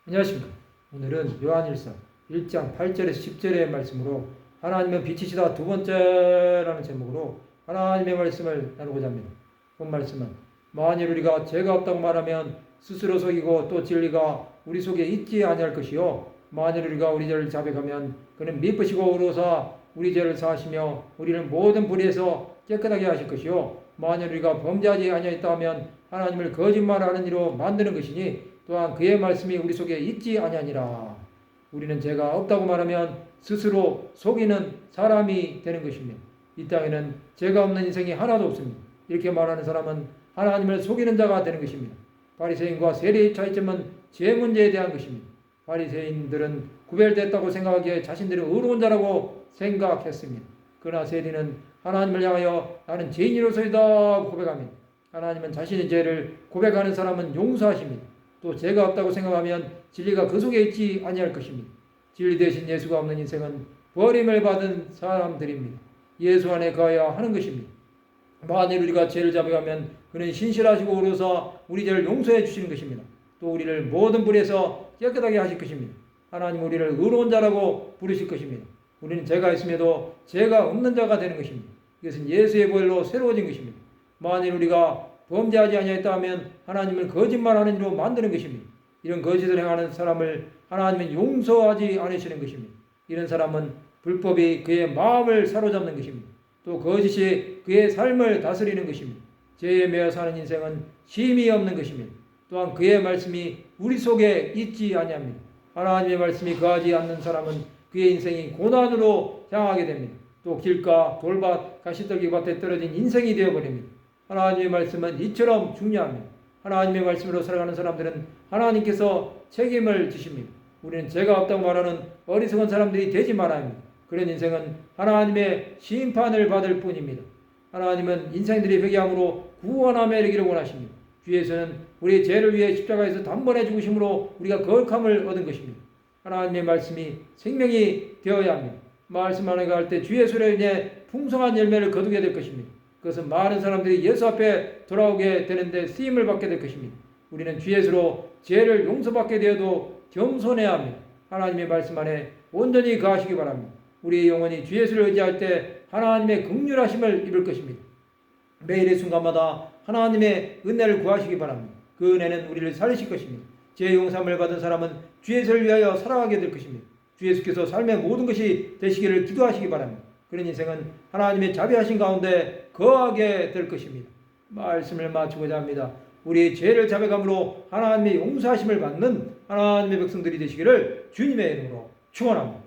안녕하십니까. 오늘은 요한일서 1장 8절에서 10절의 말씀으로 하나님은 빛이시다 두 번째라는 제목으로 하나님의 말씀을 나누고자 합니다. 본 말씀은 만일 우리가 죄가 없다고 말하면 스스로 속이고 또 진리가 우리 속에 있지 아니할 것이요 만일 우리가 우리 죄를 자백하면 그는 미쁘시고 의로사 우리 죄를 사하시며 우리를 모든 불의에서 깨끗하게 하실 것이요 만일 우리가 범죄하지 아니하였다 하면 하나님을 거짓말하는 이로 만드는 것이니 또한 그의 말씀이 우리 속에 있지 아니하니라. 우리는 죄가 없다고 말하면 스스로 속이는 사람이 되는 것입니다. 이 땅에는 죄가 없는 인생이 하나도 없습니다. 이렇게 말하는 사람은 하나님을 속이는 자가 되는 것입니다. 바리새인과 세리의 차이점은 죄 문제에 대한 것입니다. 바리새인들은 구별됐다고 생각하기에 자신들은 의로운 자라고 생각했습니다. 그러나 세리는 하나님을 향하여 나는 죄인으로서이다 고백합니다. 하나님은 자신의 죄를 고백하는 사람은 용서하십니다. 또 죄가 없다고 생각하면 진리가 그 속에 있지 아니할 것입니다. 진리 대신 예수가 없는 인생은 버림을 받은 사람들입니다. 예수 안에 거해야 하는 것입니다. 만일 우리가 죄를 자백하면 그는 신실하시고 의로사 우리 죄를 용서해 주시는 것입니다. 또 우리를 모든 불에서 깨끗하게 하실 것입니다. 하나님 우리를 의로운 자라고 부르실 것입니다. 우리는 죄가 있음에도 죄가 없는 자가 되는 것입니다. 이것은 예수의 보혈로 새로워진 것입니다. 만일 우리가 범죄하지 아니하였다 하면 하나님을 거짓말하는 이로 만드는 것입니다. 이런 거짓을 행하는 사람을 하나님은 용서하지 않으시는 것입니다. 이런 사람은 불법이 그의 마음을 사로잡는 것입니다. 또 거짓이 그의 삶을 다스리는 것입니다. 죄에 매여 사는 인생은 쉼이 없는 것입니다. 또한 그의 말씀이 우리 속에 있지 아니합니다. 하나님의 말씀이 거하지 않는 사람은 그의 인생이 고난으로 향하게 됩니다. 또 길가, 돌밭, 가시떨기 밭에 떨어진 인생이 되어버립니다. 하나님의 말씀은 이처럼 중요합니다. 하나님의 말씀으로 살아가는 사람들은 하나님께서 책임을 지십니다. 우리는 죄가 없다고 말하는 어리석은 사람들이 되지 말아야 합니다. 그런 인생은 하나님의 심판을 받을 뿐입니다. 하나님은 인생들이 회개함으로 구원함에 이르기를 원하십니다. 주에서는 우리의 죄를 위해 십자가에서 단번에 죽으심으로 우리가 거룩함을 얻은 것입니다. 하나님의 말씀이 생명이 되어야 합니다. 말씀 안에 갈 때 주의 소리로 인해 풍성한 열매를 거두게 될 것입니다. 그것은 많은 사람들이 예수 앞에 돌아오게 되는데 쓰임을 받게 될 것입니다. 우리는 주 예수로 죄를 용서받게 되어도 겸손해야 합니다. 하나님의 말씀 안에 온전히 거하시기 바랍니다. 우리의 영혼이 주 예수를 의지할 때 하나님의 긍휼하심을 입을 것입니다. 매일의 순간마다 하나님의 은혜를 구하시기 바랍니다. 그 은혜는 우리를 살리실 것입니다. 죄 용서함을 받은 사람은 주 예수를 위하여 살아가게 될 것입니다. 주 예수께서 삶의 모든 것이 되시기를 기도하시기 바랍니다. 그런 인생은 하나님의 자비하신 가운데 거하게 될 것입니다. 말씀을 마치고자 합니다. 우리의 죄를 자백함으로 하나님의 용서하심을 받는 하나님의 백성들이 되시기를 주님의 이름으로 축원합니다.